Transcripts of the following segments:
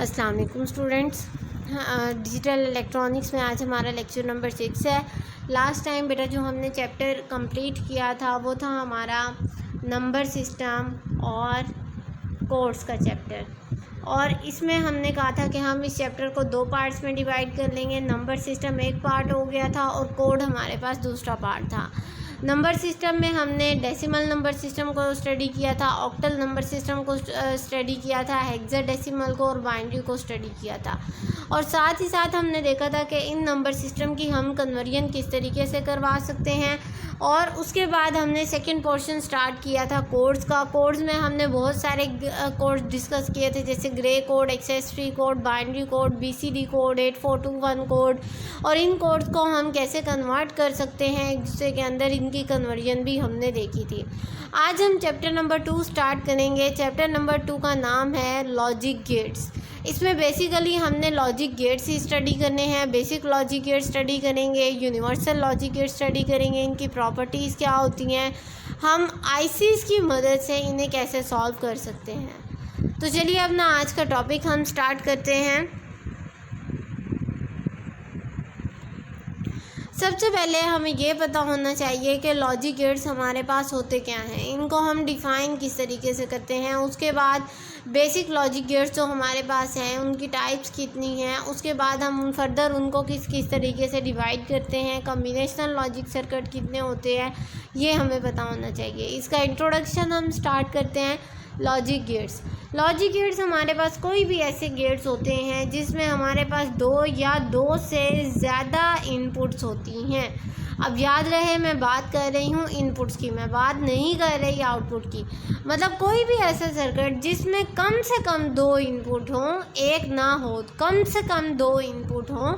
अस्सलाम वालेकुम students. Digital electronics में आज हमारा लेक्चर नंबर 6 है। लास्ट टाइम बेटा जो हमने चैप्टर कंप्लीट किया था वो था हमारा नंबर सिस्टम और कोड्स का चैप्टर, और इसमें हमने कहा था कि हम इस चैप्टर को 2 पार्ट्स में डिवाइड कर लेंगे। नंबर सिस्टम एक पार्ट हो गया था और कोड हमारे पास दूसरा पार्ट था। नंबर सिस्टम में हमने डेसिमल नंबर सिस्टम को स्टडी किया था, ऑक्टल नंबर सिस्टम को स्टडी किया था, हेक्साडेसिमल को और बाइनरी को स्टडी किया था, और साथ ही साथ हमने देखा था कि इन नंबर सिस्टम की हम कन्वर्जन किस तरीके से करवा सकते हैं। और उसके बाद हमने सेकंड पोर्शन स्टार्ट किया था कोड्स का। कोड्स में हमने बहुत सारे कोड्स डिस्कस किए थे, जैसे Gray code, excess three code, binary code, BCD code, 8421 code, और इन कोड्स को हम कैसे कन्वर्ट कर सकते हैं एक दूसरे के अंदर, इनकी कन्वर्जन भी हमने देखी थी। आज हम चैप्टर नंबर 2 स्टार्ट करेंगे। चैप्टर नंबर 2 का नाम है लॉजिक गेट्स। इसमें बेसिकली हमने लॉजिक गेट्स ही स्टडी करने हैं। बेसिक लॉजिक गेट स्टडी करेंगे, यूनिवर्सल लॉजिक गेट स्टडी करेंगे, इनकी प्रॉपर्टीज़ क्या होती हैं, हम ICs की मदद से इन्हें कैसे सॉल्व कर सकते हैं। तो चलिए अपना आज का टॉपिक हम स्टार्ट करते हैं। सबसे पहले हमें ये पता होना चाहिए कि लॉजिक गेट्स हमारे पास होते क्या हैं, इनको हम डिफ़ाइन किस तरीके से करते हैं। उसके बाद बेसिक लॉजिक गेट्स जो हमारे पास हैं उनकी टाइप्स कितनी हैं, उसके बाद हम फर्दर उनको किस किस तरीके से डिवाइड करते हैं, कॉम्बिनेशनल लॉजिक सर्किट कितने होते हैं, ये हमें पता होना चाहिए। इसका इंट्रोडक्शन हम स्टार्ट करते हैं। लॉजिक गेट्स हमारे पास कोई भी ऐसे गेट्स होते हैं जिसमें हमारे पास 2 या 2 से ज़्यादा इनपुट्स होती हैं। अब याद रहे मैं बात कर रही हूँ इनपुट्स की, मैं बात नहीं कर रही आउटपुट की। मतलब कोई भी ऐसा सर्किट जिसमें कम से कम 2 इनपुट हों, एक ना हो, कम से कम 2 इनपुट हों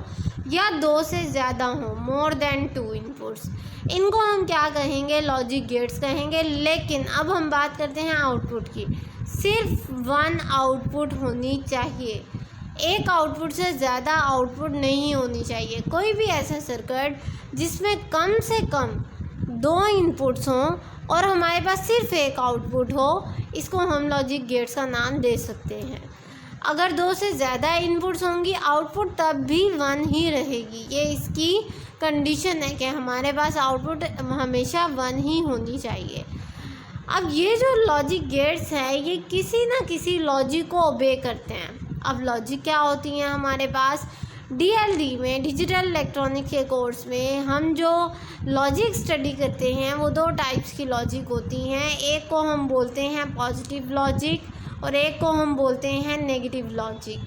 या 2 से ज़्यादा हों, मोर देन 2 इनपुट्स, इनको हम क्या कहेंगे, लॉजिक गेट्स कहेंगे। लेकिन अब हम बात करते हैं आउटपुट की। सिर्फ 1 आउटपुट होनी चाहिए, एक आउटपुट से ज़्यादा आउटपुट नहीं होनी चाहिए। कोई भी ऐसा सर्किट जिसमें कम से कम 2 इनपुट्स हों और हमारे पास सिर्फ एक आउटपुट हो, इसको हम लॉजिक गेट्स का नाम दे सकते हैं। अगर 2 से ज़्यादा इनपुट्स होंगी, आउटपुट तब भी 1 ही रहेगी। ये इसकी कंडीशन है कि हमारे पास आउटपुट हमेशा 1 ही होनी चाहिए। अब ये जो लॉजिक गेट्स हैं ये किसी ना किसी लॉजिक को ओबे करते हैं। अब लॉजिक क्या होती हैं हमारे पास, DLD में, डिजिटल इलेक्ट्रॉनिक्स के कोर्स में हम जो लॉजिक स्टडी करते हैं वो 2 टाइप्स की लॉजिक होती हैं। एक को हम बोलते हैं पॉजिटिव लॉजिक और एक को हम बोलते हैं नेगेटिव लॉजिक।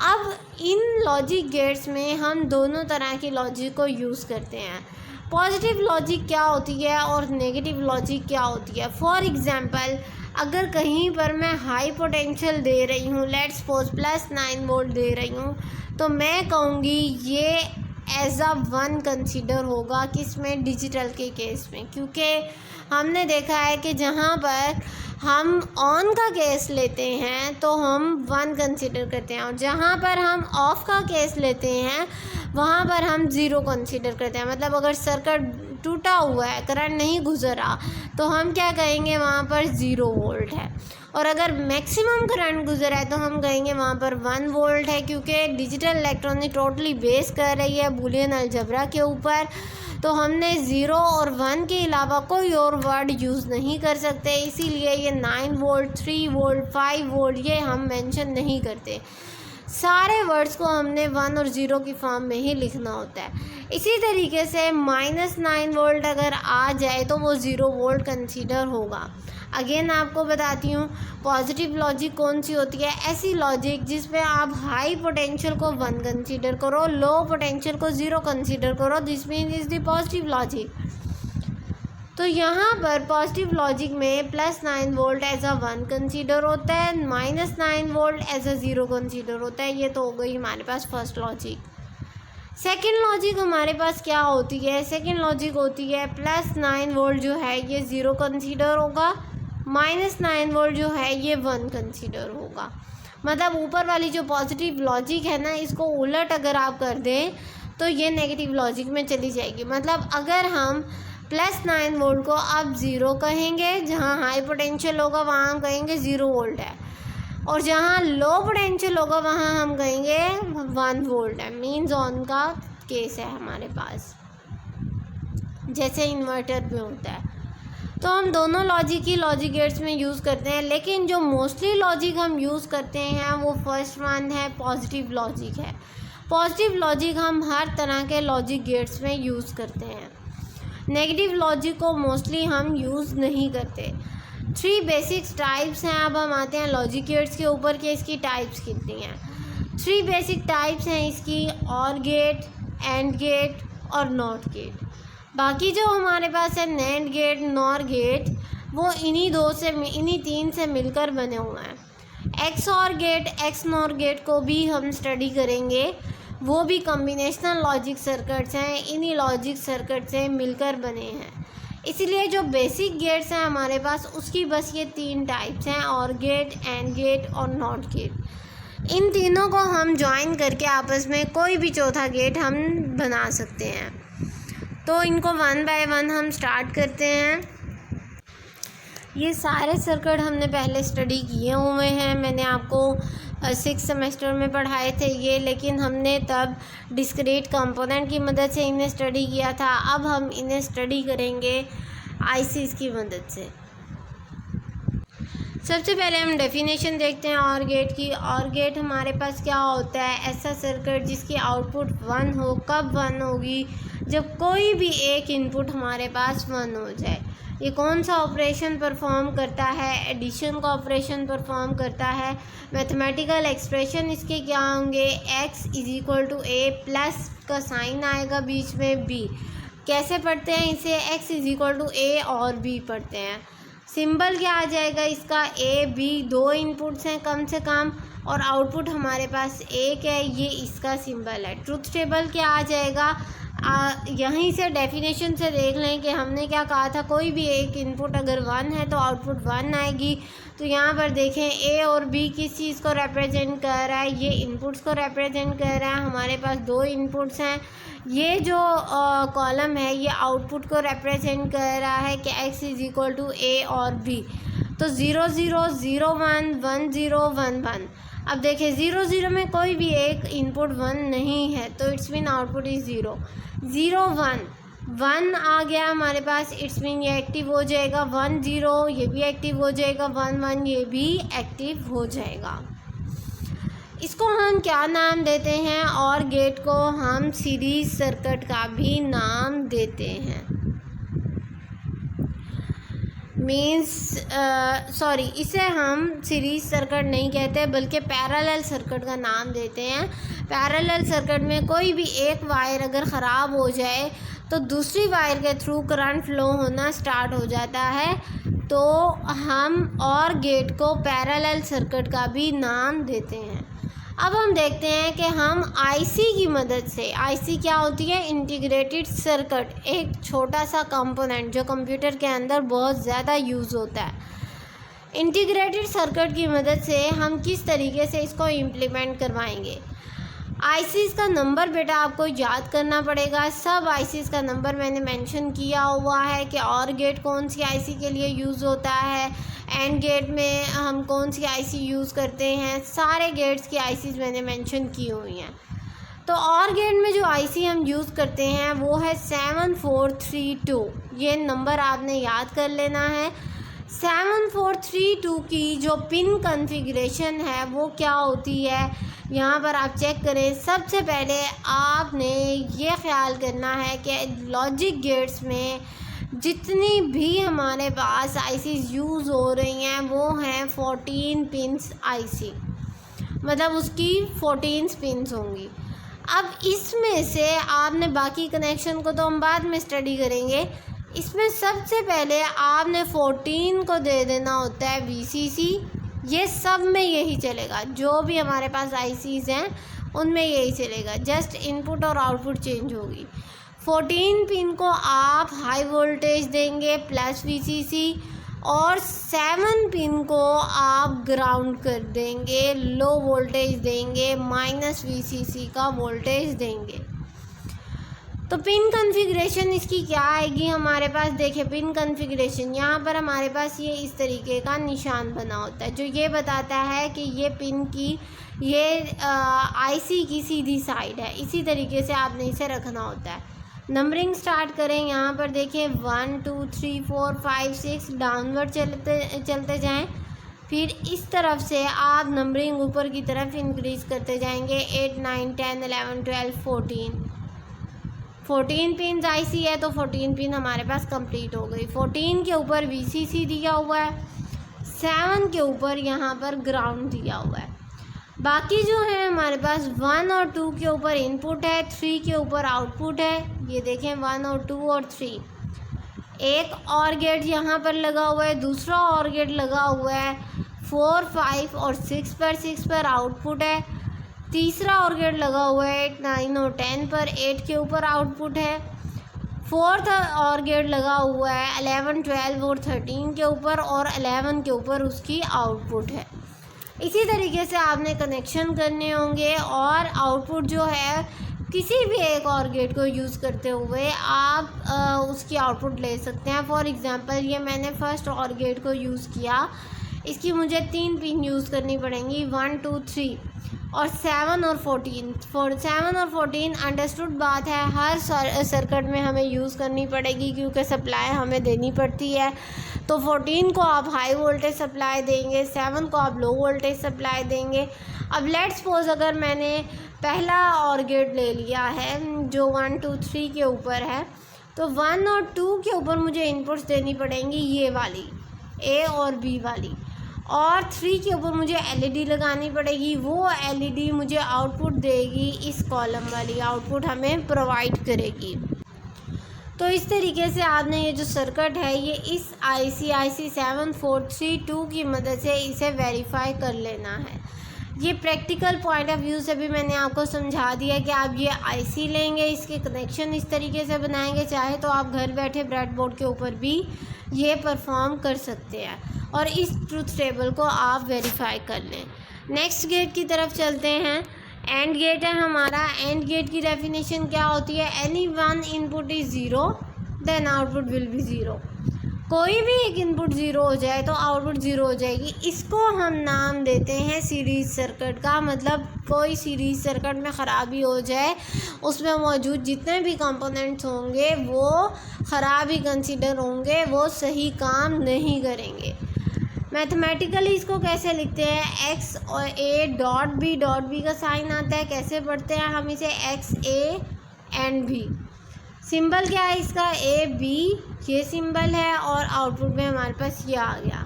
अब इन लॉजिक गेट्स में हम दोनों तरह की लॉजिक को यूज़ करते हैं। पॉजिटिव लॉजिक क्या होती है और नेगेटिव लॉजिक क्या होती है। फॉर एग्ज़ाम्पल, अगर कहीं पर मैं हाई पोटेंशियल दे रही हूँ, लेट्स सपोज +9 वोल्ट दे रही हूँ, तो मैं कहूँगी ये एज अ 1 कंसीडर होगा, किसमें, डिजिटल के केस में, क्योंकि हमने देखा है कि जहाँ पर हम ऑन का केस लेते हैं तो हम 1 कंसीडर करते हैं, और जहाँ पर हम ऑफ़ का केस लेते हैं वहाँ पर हम 0 कंसीडर करते हैं। मतलब अगर सर्किट टूटा हुआ है, करंट नहीं गुजरा, तो हम क्या कहेंगे, वहाँ पर 0 वोल्ट है। और अगर मैक्सिमम करंट गुजरा है तो हम कहेंगे वहाँ पर 1 वोल्ट है, क्योंकि डिजिटल इलेक्ट्रॉनिक टोटली बेस कर रही है बूलियन अलजेब्रा के ऊपर। तो हमने 0 और 1 के अलावा कोई और वर्ड यूज़ नहीं कर सकते, इसीलिए ये 9 वोल्ट, 3 वोल्ट, 5 वोल्ट ये हम मेंशन नहीं करते। सारे वर्ड्स को हमने 1 और 0 की फॉर्म में ही लिखना होता है। इसी तरीके से -9 वोल्ट अगर आ जाए तो वो 0 वोल्ट कंसीडर होगा। अगेन आपको बताती हूँ पॉजिटिव लॉजिक कौन सी होती है, ऐसी लॉजिक जिसमें आप हाई पोटेंशियल को 1 कंसीडर करो, लो पोटेंशियल को 0 कंसीडर करो, this mean is the positive logic. तो यहाँ पर पॉजिटिव लॉजिक में +9 वोल्ट एज अ 1 कंसीडर होता है, -9 वोल्ट एज अ 0 कंसीडर होता है। ये तो हो गई हमारे पास फर्स्ट लॉजिक। सेकेंड लॉजिक हमारे पास क्या होती है, सेकेंड लॉजिक होती है +9 वोल्ट जो है ये 0 कंसीडर होगा, -9 वोल्ट जो है ये 1 कंसीडर होगा। मतलब ऊपर वाली जो पॉजिटिव लॉजिक है ना, इसको उलट अगर आप कर दें तो ये नेगेटिव लॉजिक में चली जाएगी। मतलब अगर हम +9 वोल्ट को आप 0 कहेंगे, जहाँ हाई पोटेंशियल होगा वहाँ हम कहेंगे 0 वोल्ट है। और जहाँ लो पोटेंशियल होगा वहाँ हम कहेंगे 1 वोल्ट है, मीन्स ऑन का केस है हमारे पास, जैसे इन्वर्टर में होता है। तो हम दोनों लॉजिक ही लॉजिक गेट्स में यूज़ करते हैं, लेकिन जो मोस्टली लॉजिक हम यूज़ करते हैं वो फर्स्ट वन है, पॉजिटिव लॉजिक है। पॉजिटिव लॉजिक हम हर तरह के लॉजिक गेट्स में यूज़ करते हैं। नेगेटिव लॉजिक को मोस्टली हम यूज़ नहीं करते। 3 बेसिक टाइप्स हैं। अब हम आते हैं लॉजिक गेट्स के ऊपर कि इसकी टाइप्स कितनी हैं। 3 बेसिक टाइप्स हैं इसकी, और गेट, एंड गेट और नॉट गेट। बाकी जो हमारे पास है नैंड गेट, नॉर गेट, वो इन्हीं 3 से मिलकर बने हुए हैं। एक्स और गेट, एक्स नॉर गेट को भी हम स्टडी करेंगे, वो भी कॉम्बिनेशनल लॉजिक सर्किट्स हैं, इन्हीं लॉजिक सर्किट से मिलकर बने हैं। इसलिए जो बेसिक गेट्स हैं हमारे पास, उसकी बस ये 3 टाइप्स हैं, और गेट, एंड गेट और नॉट गेट। इन तीनों को हम ज्वाइन करके आपस में कोई भी चौथा गेट हम बना सकते हैं। तो इनको 1 बाय 1 हम स्टार्ट करते हैं। ये सारे सर्किट हमने पहले स्टडी किए हुए हैं, मैंने आपको 6th सेमेस्टर में पढ़ाए थे ये, लेकिन हमने तब डिस्क्रीट कंपोनेंट की मदद से इन्हें स्टडी किया था। अब हम इन्हें स्टडी करेंगे आईसीज़ की मदद से। सबसे पहले हम डेफिनेशन देखते हैं और गेट की। और गेट हमारे पास क्या होता है? ऐसा सर्किट जिसकी आउटपुट 1 हो। कब 1 होगी? जब कोई भी एक इनपुट हमारे पास 1 हो जाए। ये कौन सा ऑपरेशन परफॉर्म करता है? एडिशन का ऑपरेशन परफॉर्म करता है। मैथमेटिकल एक्सप्रेशन इसके क्या होंगे? x = a प्लस का साइन आएगा बीच में b। कैसे पढ़ते हैं इसे? x = a और b पढ़ते हैं। सिंबल क्या आ जाएगा इसका? a b, 2 इनपुट्स हैं कम से कम, और आउटपुट हमारे पास 1 है, ये इसका सिंबल है। ट्रुथ टेबल क्या आ जाएगा? यहीं से डेफिनेशन से देख लें कि हमने क्या कहा था, कोई भी एक इनपुट अगर 1 है तो आउटपुट 1 आएगी। तो यहाँ पर देखें a और b किस चीज़ को रिप्रेजेंट कर रहा है? ये इनपुट्स को रिप्रेजेंट कर रहा है। हमारे पास 2 इनपुट्स हैं। ये जो कॉलम है ये आउटपुट को रिप्रेजेंट कर रहा है कि x = a और b। तो 0 0 0 1 1 0 1 1। अब देखिए 0 0 में कोई भी एक इनपुट 1 नहीं है, तो इट्स मीन आउटपुट इज़ 0 0 1 1 आ गया हमारे पास, इट्स मीन ये एक्टिव हो जाएगा। 1 0 ये भी एक्टिव हो जाएगा। 1 1 ये भी एक्टिव हो जाएगा। इसको हम क्या नाम देते हैं? और गेट को हम सीरीज सर्किट का भी नाम देते हैं। इसे हम सीरीज सर्किट नहीं कहते बल्कि पैरेलल सर्किट का नाम देते हैं। पैरेलल सर्किट में कोई भी एक वायर अगर ख़राब हो जाए तो दूसरी वायर के थ्रू करंट फ्लो होना स्टार्ट हो जाता है, तो हम और गेट को पैरेलल सर्किट का भी नाम देते हैं। अब हम देखते हैं कि हम आईसी की मदद से, आईसी क्या होती है? इंटीग्रेटेड सर्किट, एक छोटा सा कंपोनेंट जो कंप्यूटर के अंदर बहुत ज़्यादा यूज़ होता है। इंटीग्रेटेड सर्किट की मदद से हम किस तरीके से इसको इम्प्लीमेंट करवाएंगे? आईसीज़ का नंबर बेटा आपको याद करना पड़ेगा। सब आईसीज़ का नंबर मैंने मेंशन किया हुआ है कि और गेट कौन सी आईसी के लिए यूज़ होता है, एंड गेट में हम कौन सी आईसी यूज़ करते हैं। सारे गेट्स की आईसीज़ मैंने मेंशन की हुई हैं। तो और गेट में जो आईसी हम यूज़ करते हैं वो है 7432। ये नंबर आपने याद कर लेना है। 7432 की जो पिन कॉन्फ़िगरेशन है वो क्या होती है, यहाँ पर आप चेक करें। सबसे पहले आपने ये ख्याल करना है कि लॉजिक गेट्स में जितनी भी हमारे पास आईसीज़ यूज़ हो रही हैं वो हैं 14 पिन्स आईसी, मतलब उसकी 14 पिन्स होंगी। अब इसमें से आपने बाकी कनेक्शन को तो हम बाद में स्टडी करेंगे, इसमें सबसे पहले आपने 14 को दे देना होता है वीसीसी। ये सब में यही चलेगा, जो भी हमारे पास आईसीज़ हैं उनमें यही चलेगा, जस्ट इनपुट और आउटपुट चेंज होगी। 14 पिन को आप हाई वोल्टेज देंगे प्लस वीसीसी, और 7 पिन को आप ग्राउंड कर देंगे, लो वोल्टेज देंगे, माइनस वीसीसी का वोल्टेज देंगे। तो पिन कॉन्फ़िगरेशन इसकी क्या आएगी हमारे पास, देखिए पिन कॉन्फ़िगरेशन यहाँ पर हमारे पास ये इस तरीके का निशान बना होता है जो ये बताता है कि ये पिन की ये आईसी की सीधी साइड है। इसी तरीके से आपने इसे रखना होता है। नंबरिंग स्टार्ट करें, यहाँ पर देखिए 1 2 3 4 5 6 डाउनवर्ड चलते जाएं। फिर इस तरफ से आप नंबरिंग ऊपर की तरफ इंक्रीज़ करते जाएंगे। 8 9 10 11 12 14 पिन आईसी है तो 14 पिन हमारे पास कंप्लीट हो गई। 14 के ऊपर वीसीसी दिया हुआ है, 7 के ऊपर यहाँ पर ग्राउंड दिया हुआ है। बाकी जो है हमारे पास 1 और 2 के ऊपर इनपुट है, 3 के ऊपर आउटपुट है। ये देखें 1 और 2 और 3। एक और गेट यहाँ पर लगा हुआ है, दूसरा और गेट लगा हुआ है 4 5 और 6 पर आउटपुट है। तीसरा और गेट लगा हुआ है 8 9 और 10 पर, 8 के ऊपर आउटपुट है। फोर्थ और गेट लगा हुआ है 11 12 और 13 के ऊपर, और 11 के ऊपर उसकी आउटपुट है। इसी तरीके से आपने कनेक्शन करने होंगे और आउटपुट जो है किसी भी एक और गेट को यूज़ करते हुए आप उसकी आउटपुट ले सकते हैं। फॉर एग्ज़ाम्पल ये मैंने फर्स्ट और गेट को यूज़ किया, इसकी मुझे 3 पिन यूज़ करनी पड़ेंगी, 1 2 3 और 7 और 14। 7 और 14 अंडरस्टूड बात है, हर सर्किट में हमें यूज़ करनी पड़ेगी क्योंकि सप्लाई हमें देनी पड़ती है। तो 14 को आप हाई वोल्टेज सप्लाई देंगे, 7 को आप लो वोल्टेज सप्लाई देंगे। अब लेट्स सपोज अगर मैंने पहला और गेट ले लिया है जो 1 2 3 के ऊपर है, तो 1 और 2 के ऊपर मुझे इनपुट्स देनी पड़ेंगी, ये वाली ए और बी वाली, और 3 के ऊपर मुझे एलईडी लगानी पड़ेगी। वो एलईडी मुझे आउटपुट देगी, इस कॉलम वाली आउटपुट हमें प्रोवाइड करेगी। तो इस तरीके से आपने ये जो सर्किट है ये इस IC 7432 की मदद से इसे वेरीफाई कर लेना है। ये प्रैक्टिकल पॉइंट ऑफ व्यू से भी मैंने आपको समझा दिया कि आप ये IC लेंगे, इसके कनेक्शन इस तरीके से बनाएंगे, चाहे तो आप घर बैठे ब्रेडबोर्ड के ऊपर भी ये परफॉर्म कर सकते हैं और इस ट्रूथ टेबल को आप वेरीफाई कर लें। नेक्स्ट गेट की तरफ चलते हैं। एंड गेट है हमारा। एंड गेट की डेफिनेशन क्या होती है, any one input is zero then output will be zero. कोई भी एक इनपुट ज़ीरो हो जाए तो आउटपुट ज़ीरो हो जाएगी। इसको हम नाम देते हैं सीरीज़ सर्किट का। मतलब कोई सीरीज़ सर्किट में ख़राबी हो जाए, उसमें मौजूद जितने भी कंपोनेंट्स होंगे वो ख़राब ही कंसीडर होंगे, वो सही काम नहीं करेंगे। मैथमेटिकली इसको कैसे लिखते हैं, एक्स और ए डॉट बी का साइन आता है, कैसे पढ़ते हैं हम इसे, X A and B. Symbol क्या है इसका, ए बी, ये सिंबल है, और आउटपुट में हमारे पास ये आ गया।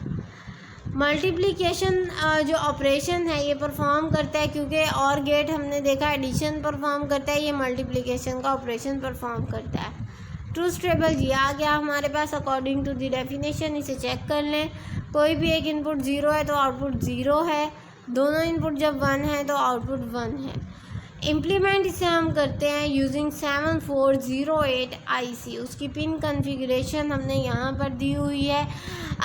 मल्टीप्लिकेशन जो ऑपरेशन है ये परफॉर्म करता है, क्योंकि और गेट हमने देखा एडिशन परफॉर्म करता है, ये मल्टीप्लिकेशन का ऑपरेशन परफॉर्म करता है। ट्रूथ टेबल ये आ गया हमारे पास अकॉर्डिंग टू द डेफिनेशन। इसे चेक कर लें। कोई भी एक इनपुट ज़ीरो है तो आउटपुट ज़ीरो है, दोनों इनपुट जब 1 है तो आउटपुट 1 है। इम्प्लीमेंट इसे हम करते हैं यूजिंग 7408 IC। उसकी पिन कॉन्फ़िगरेशन हमने यहाँ पर दी हुई है।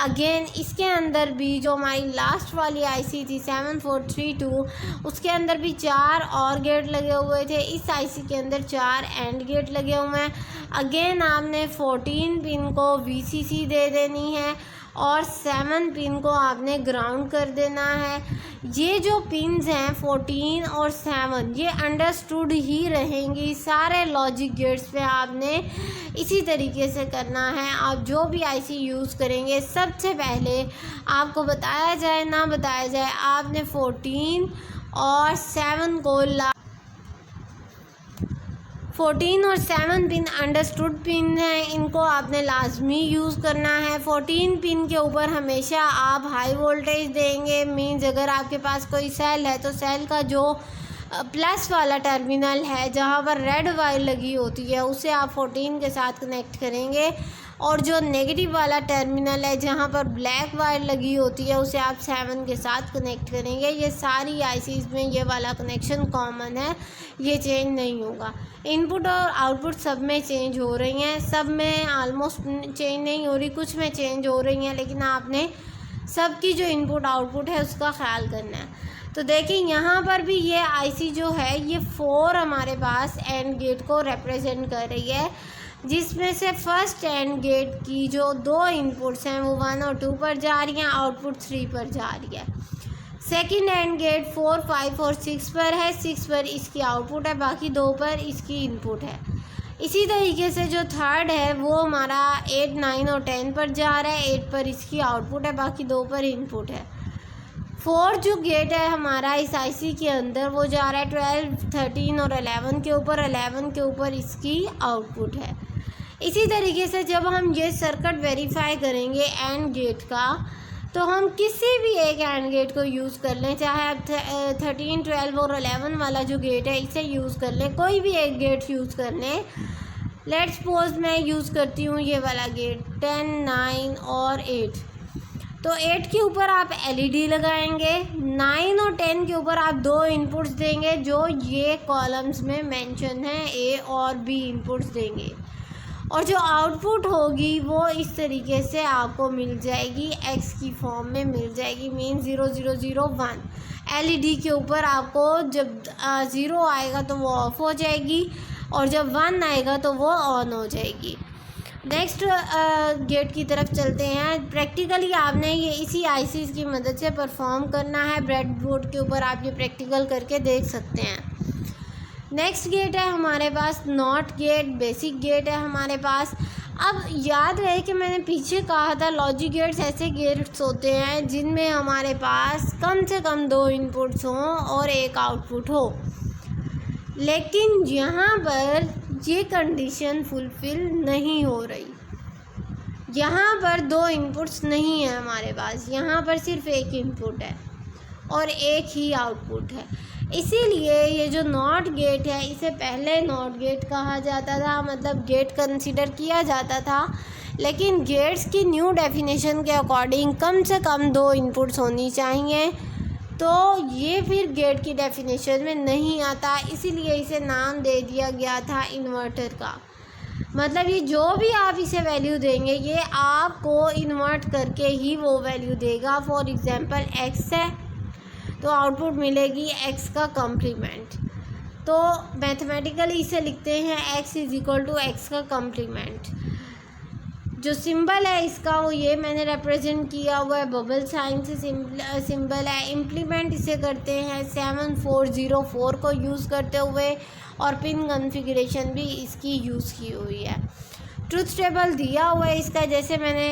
अगेन इसके अंदर भी जो हमारी लास्ट वाली IC थी 7432, उसके अंदर भी 4 और गेट लगे हुए थे। इस IC के अंदर 4 एंड गेट लगे हुए हैं। अगेन आपने 14 पिन को VCC दे देनी है और 7 पिन को आपने ग्राउंड कर देना है। ये जो पिन्स हैं 14 और 7 ये अंडरस्टूड ही रहेंगी। सारे लॉजिक गेट्स पे आपने इसी तरीके से करना है। आप जो भी IC यूज़ करेंगे सबसे पहले आपको बताया जाए ना बताया जाए, आपने 14 और 7 को 14 और 7 पिन अंडरस्टूड पिन है, इनको आपने लाजमी यूज़ करना है। 14 पिन के ऊपर हमेशा आप हाई वोल्टेज देंगे। मीन्स अगर आपके पास कोई सेल है तो सेल का जो प्लस वाला टर्मिनल है जहाँ पर रेड वायर लगी होती है उसे आप 14 के साथ कनेक्ट करेंगे, और जो नेगेटिव वाला टर्मिनल है जहाँ पर ब्लैक वायर लगी होती है उसे आप 7 के साथ कनेक्ट करेंगे। ये सारी ICs में ये वाला कनेक्शन कॉमन है, ये चेंज नहीं होगा। इनपुट और आउटपुट सब में चेंज हो रही हैं, सब में आलमोस्ट चेंज नहीं हो रही, कुछ में चेंज हो रही हैं, लेकिन आपने सबकी जो इनपुट आउटपुट है उसका ख्याल करना है। तो देखिए यहाँ पर भी ये आईसी जो है ये 4 हमारे पास एंड गेट को रिप्रेजेंट कर रही है, जिसमें से फर्स्ट एंड गेट की जो 2 इनपुट्स हैं वो 1 और 2 पर जा रही हैं, आउटपुट 3 पर जा रही है। सेकंड एंड गेट 4, 5 और 6 पर है, 6 पर इसकी आउटपुट है, बाकी 2 पर इसकी इनपुट है। इसी तरीके से जो थर्ड है वो हमारा 8, 9 और 10 पर जा रहा है, 8 पर इसकी आउटपुट है, बाकी 2 पर इनपुट है। फोर्थ जो गेट है हमारा इस आईसी के अंदर वो जा रहा है 12, 13 और 11 के ऊपर, 11 के ऊपर इसकी आउटपुट है। इसी तरीके से जब हम ये सर्किट वेरीफाई करेंगे एंड गेट का, तो हम किसी भी एक एंड गेट को यूज़ कर लें, चाहे आप 13, 12 और 11 वाला जो गेट है इसे यूज़ कर लें, कोई भी एक गेट यूज़ कर लें। लेट्स सपोज मैं यूज़ करती हूँ ये वाला गेट 10, 9 और 8। तो 8 के ऊपर आप एलईडी लगाएंगे, 9 और 10 के ऊपर आप 2 इनपुट्स देंगे जो ये कॉलम्स में मेंशन है, ए और बी इनपुट्स देंगे, और जो आउटपुट होगी वो इस तरीके से आपको मिल जाएगी, एक्स की फॉर्म में मिल जाएगी, मीन 0, 0, 0, 1। एलईडी के ऊपर आपको जब 0 आएगा तो वो ऑफ हो जाएगी और जब 1 आएगा तो वो ऑन हो जाएगी। नेक्स्ट गेट की तरफ चलते हैं। प्रैक्टिकली आपने ये इसी आईसी की मदद से परफॉर्म करना है, ब्रेडबोर्ड के ऊपर आप ये प्रैक्टिकल करके देख सकते हैं। नेक्स्ट गेट है हमारे पास नॉट गेट, बेसिक गेट है हमारे पास। अब याद रहे कि मैंने पीछे कहा था लॉजिक गेट्स ऐसे गेट्स होते हैं जिनमें हमारे पास कम से कम 2 इनपुट्स हों और एक आउटपुट हो, लेकिन यहाँ पर ये कंडीशन फुलफ़िल नहीं हो रही। यहाँ पर 2 इनपुट्स नहीं है हमारे पास, यहाँ पर सिर्फ एक इनपुट है और एक ही आउटपुट है। इसीलिए ये जो नॉट गेट है इसे पहले नॉट गेट कहा जाता था, मतलब गेट कंसीडर किया जाता था, लेकिन गेट्स की न्यू डेफिनेशन के अकॉर्डिंग कम से कम 2 इनपुट्स होनी चाहिए, तो ये फिर गेट की डेफिनेशन में नहीं आता, इसीलिए इसे नाम दे दिया गया था इन्वर्टर का। मतलब ये जो भी आप इसे वैल्यू देंगे ये आपको इन्वर्ट करके ही वो वैल्यू देगा। फॉर एग्ज़ाम्पल एक्स है तो आउटपुट मिलेगी एक्स का कम्प्लीमेंट, तो मैथमेटिकली इसे लिखते हैं X is equal to X का कम्प्लीमेंट। जो सिंबल है इसका वो ये मैंने रिप्रेजेंट किया हुआ है, बबल साइन से सिंबल है। इम्प्लीमेंट इसे करते हैं 7404 को यूज़ करते हुए, और पिन कॉन्फ़िगरेशन भी इसकी यूज़ की हुई है। ट्रुथ टेबल दिया हुआ है इसका, जैसे मैंने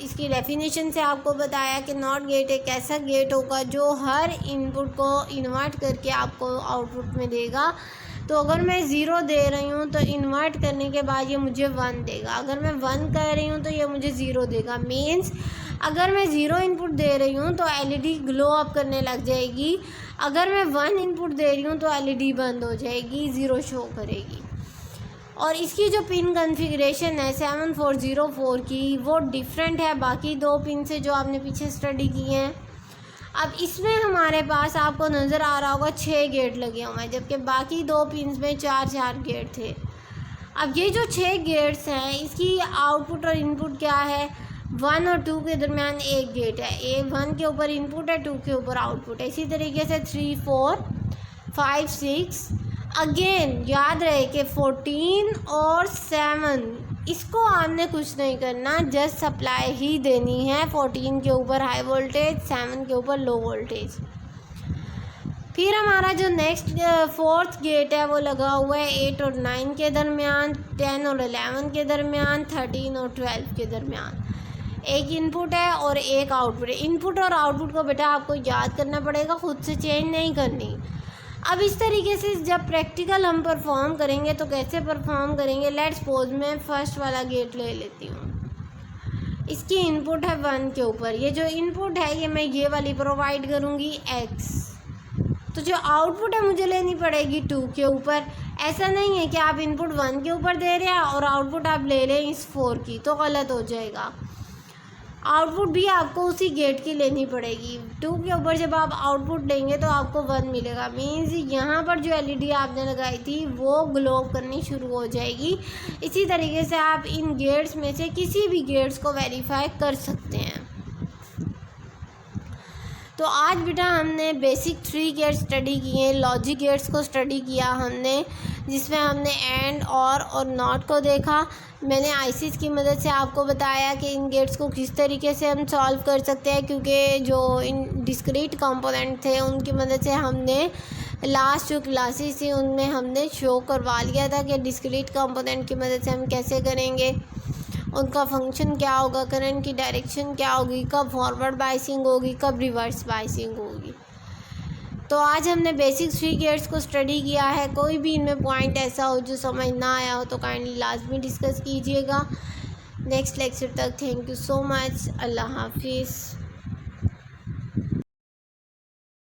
इसकी डेफिनेशन से आपको बताया कि नॉट गेट एक ऐसा गेट होगा जो हर इनपुट को इन्वर्ट करके आपको आउटपुट में देगा। तो अगर मैं 0 दे रही हूँ तो इन्वर्ट करने के बाद ये मुझे 1 देगा, अगर मैं 1 कर रही हूँ तो ये मुझे 0 देगा। मीन्स अगर मैं 0 इनपुट दे रही हूँ तो एलईडी ग्लो अप करने लग जाएगी, अगर मैं 1 इनपुट दे रही हूँ तो एलईडी बंद हो जाएगी, 0 शो करेगी। और इसकी जो पिन कॉन्फ़िगरेशन है 7404 की वो डिफरेंट है बाकी 2 पिन से जो आपने पीछे स्टडी की हैं। अब इसमें हमारे पास आपको नज़र आ रहा होगा 6 गेट लगे हुए हैं, जबकि बाकी 2 पिन्स में 4 गेट थे। अब ये जो 6 गेट्स हैं इसकी आउटपुट और इनपुट क्या है, 1 और 2 के दरमियान एक गेट है, 1 के ऊपर इनपुट है, 2 के ऊपर आउटपुट है। इसी तरीके से 3, 4, 5, 6 अगेन याद रहे कि 14 और 7 इसको आपने कुछ नहीं करना, जस्ट सप्लाई ही देनी है। 14 के ऊपर हाई वोल्टेज, 7 के ऊपर लो वोल्टेज। फिर हमारा जो नेक्स्ट 4th गेट है वो लगा हुआ है 8 और 9 के दरमियान, 10 और 11 के दरमियान, 13 और 12 के दरमियान। एक इनपुट है और एक आउटपुट है। इनपुट और आउटपुट को बेटा आपको याद करना पड़ेगा, खुद से चेंज नहीं करनी। अब इस तरीके से जब प्रैक्टिकल हम परफॉर्म करेंगे तो कैसे परफॉर्म करेंगे, लेट्स सपोज मैं फर्स्ट वाला गेट ले लेती हूँ। इसकी इनपुट है 1 के ऊपर, ये जो इनपुट है ये मैं ये वाली प्रोवाइड करूँगी x, तो जो आउटपुट है मुझे लेनी पड़ेगी 2 के ऊपर। ऐसा नहीं है कि आप इनपुट 1 के ऊपर दे रहे हैं और आउटपुट आप ले लें इस 4 की, तो गलत हो जाएगा। आउटपुट भी आपको उसी गेट की लेनी पड़ेगी। 2 के ऊपर जब आप आउटपुट लेंगे तो आपको 1 मिलेगा, मीन्स यहाँ पर जो एलईडी आपने लगाई थी वो ग्लो करनी शुरू हो जाएगी। इसी तरीके से आप इन गेट्स में से किसी भी गेट्स को वेरीफाई कर सकते हैं। तो आज बेटा हमने बेसिक 3 गेट्स स्टडी किए, लॉजिक गेट्स को स्टडी किया हमने, जिसमें हमने एंड और नॉट को देखा। मैंने आईसीज की मदद से आपको बताया कि इन गेट्स को किस तरीके से हम सॉल्व कर सकते हैं, क्योंकि जो इन डिस्क्रीट कंपोनेंट थे उनकी मदद से हमने लास्ट जो क्लासेस थी उनमें हमने शो करवा लिया था कि डिस्क्रीट कंपोनेंट की मदद से हम कैसे करेंगे, उनका फंक्शन क्या होगा, करंट की डायरेक्शन क्या होगी, कब फॉरवर्ड बाइसिंग होगी, कब रिवर्स बाइसिंग होगी। तो आज हमने बेसिक 3 गेट्स को स्टडी किया है। कोई भी इनमें पॉइंट ऐसा हो जो समझ ना आया हो तो काइंडली लाजमी डिस्कस कीजिएगा। नेक्स्ट लेक्चर तक थैंक यू सो मच। अल्लाह हाफिज़।